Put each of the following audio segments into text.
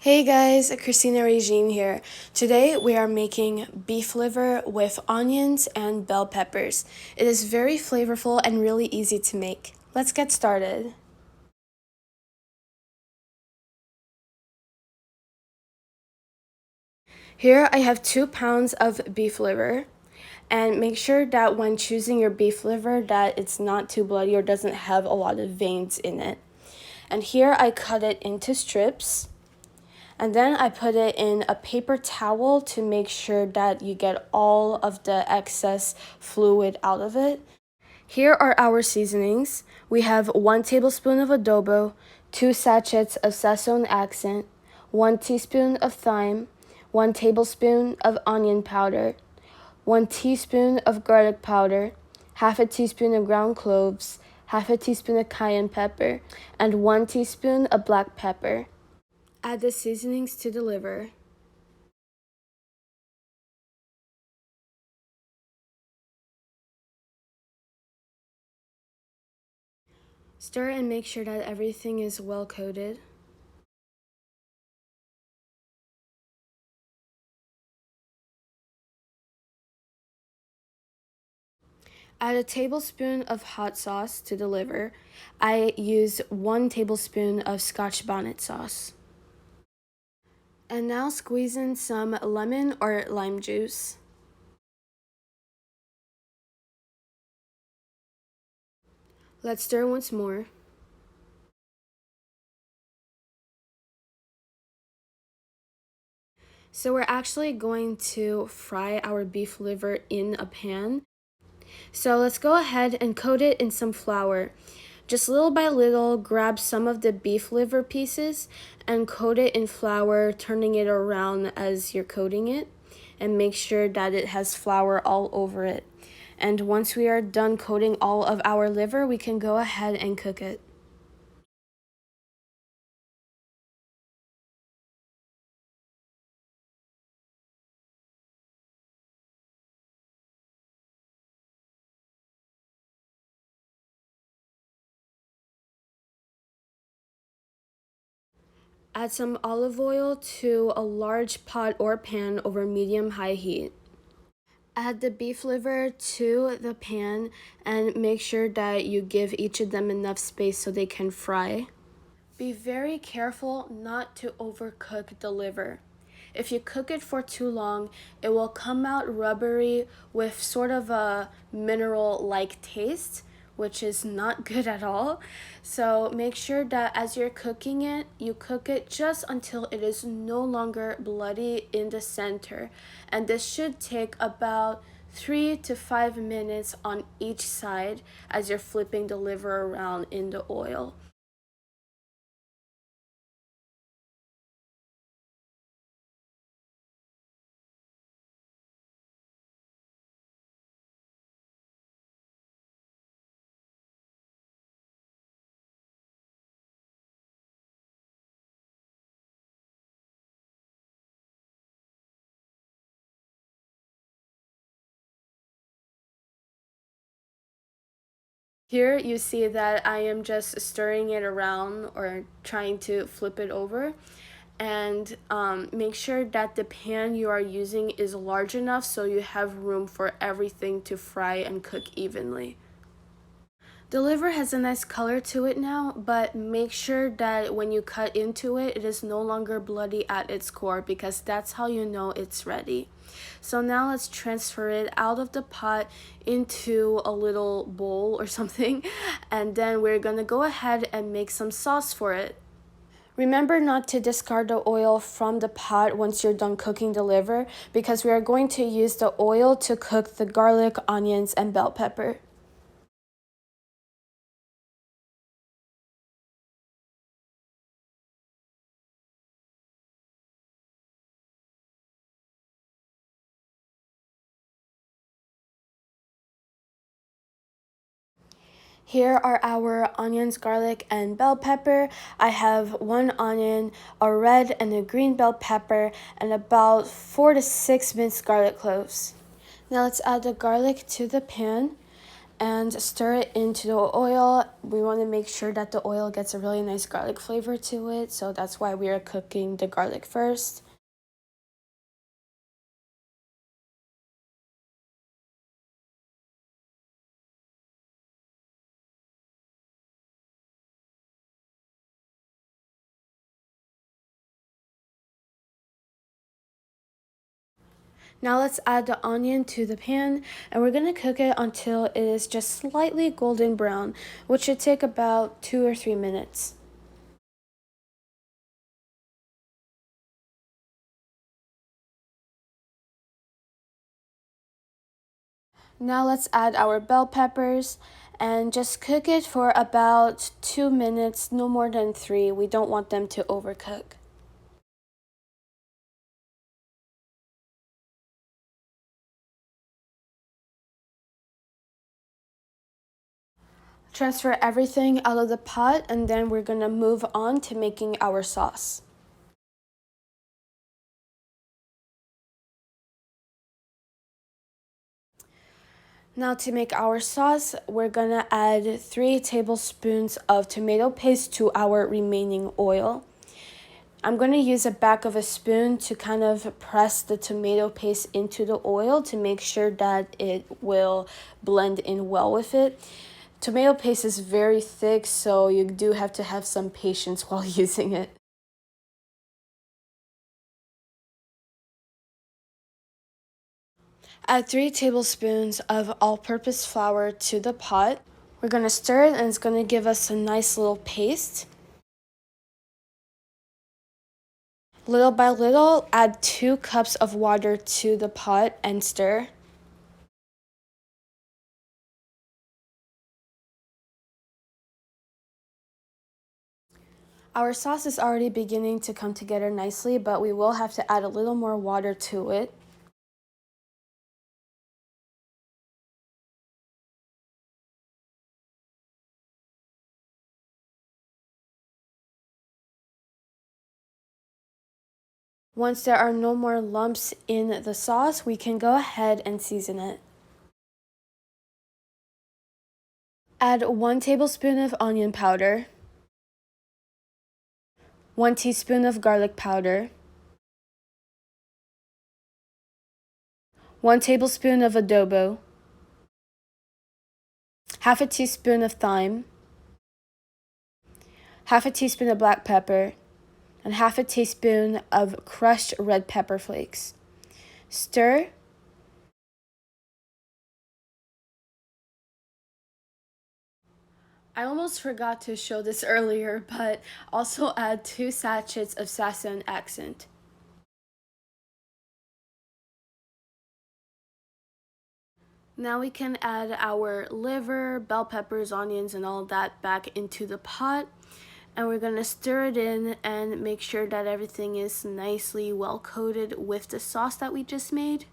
Hey guys, Christina Regine here. Today we are making beef liver with onions and bell peppers. It is very flavorful and really easy to make. Let's get started. Here I have 2 pounds of beef liver. And make sure that when choosing your beef liver that it's not too bloody or doesn't have a lot of veins in it. And here I cut it into strips. And then I put it in a paper towel to make sure that you get all of the excess fluid out of it. Here are our seasonings. We have 1 tablespoon of adobo, 2 sachets of sazon accent, 1 teaspoon of thyme, 1 tablespoon of onion powder, 1 teaspoon of garlic powder, half a teaspoon of ground cloves, half a teaspoon of cayenne pepper, and 1 teaspoon of black pepper. Add the seasonings to the liver. Stir and make sure that everything is well coated. Add a tablespoon of hot sauce to the liver. I use 1 tablespoon of Scotch bonnet sauce. And now squeeze in some lemon or lime juice. Let's stir once more. So we're actually going to fry our beef liver in a pan. So let's go ahead and coat it in some flour. Just little by little, grab some of the beef liver pieces and coat it in flour, turning it around as you're coating it, and make sure that it has flour all over it. And once we are done coating all of our liver, we can go ahead and cook it. Add some olive oil to a large pot or pan over medium-high heat. Add the beef liver to the pan and make sure that you give each of them enough space so they can fry. Be very careful not to overcook the liver. If you cook it for too long, it will come out rubbery with sort of a mineral-like taste, which is not good at all. So make sure that as you're cooking it, you cook it just until it is no longer bloody in the center. And this should take about 3 to 5 minutes on each side as you're flipping the liver around in the oil. Here you see that I am just stirring it around or trying to flip it over, and make sure that the pan you are using is large enough so you have room for everything to fry and cook evenly. The liver has a nice color to it now, but make sure that when you cut into it, it is no longer bloody at its core, because that's how you know it's ready. So now let's transfer it out of the pot into a little bowl or something, and then we're gonna go ahead and make some sauce for it. Remember not to discard the oil from the pot once you're done cooking the liver, because we are going to use the oil to cook the garlic, onions, and bell pepper. Here are our onions, garlic, and bell pepper. I have 1 onion, a red and a green bell pepper, and about 4 to 6 minced garlic cloves. Now let's add the garlic to the pan and stir it into the oil. We want to make sure that the oil gets a really nice garlic flavor to it, so that's why we are cooking the garlic first. Now let's add the onion to the pan, and we're going to cook it until it is just slightly golden brown, which should take about 2 or 3 minutes. Now let's add our bell peppers and just cook it for about 2 minutes, no more than 3. We don't want them to overcook. Transfer everything out of the pot, and then we're gonna move on to making our sauce. Now to make our sauce, we're gonna add 3 tablespoons of tomato paste to our remaining oil. I'm going to use the back of a spoon to kind of press the tomato paste into the oil to make sure that it will blend in well with it. Tomato paste is very thick, so you do have to have some patience while using it. Add 3 tablespoons of all-purpose flour to the pot. We're going to stir it, and it's going to give us a nice little paste. Little by little, add 2 cups of water to the pot and stir. Our sauce is already beginning to come together nicely, but we will have to add a little more water to it. Once there are no more lumps in the sauce, we can go ahead and season it. Add 1 tablespoon of onion powder, 1 teaspoon of garlic powder, 1 tablespoon of adobo, half a teaspoon of thyme, half a teaspoon of black pepper, and half a teaspoon of crushed red pepper flakes. Stir. I almost forgot to show this earlier, but also add 2 sachets of sazon accent. Now we can add our liver, bell peppers, onions, and all of that back into the pot. And we're going to stir it in and make sure that everything is nicely well coated with the sauce that we just made.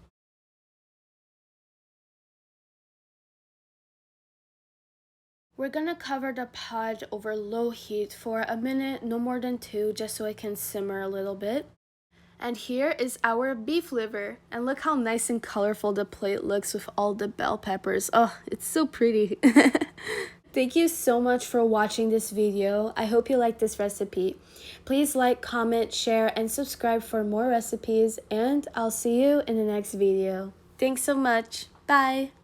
We're going to cover the pot over low heat for a minute, no more than 2, just so it can simmer a little bit. And here is our beef liver. And look how nice and colorful the plate looks with all the bell peppers. Oh, it's so pretty. Thank you so much for watching this video. I hope you like this recipe. Please like, comment, share, and subscribe for more recipes, and I'll see you in the next video. Thanks so much. Bye!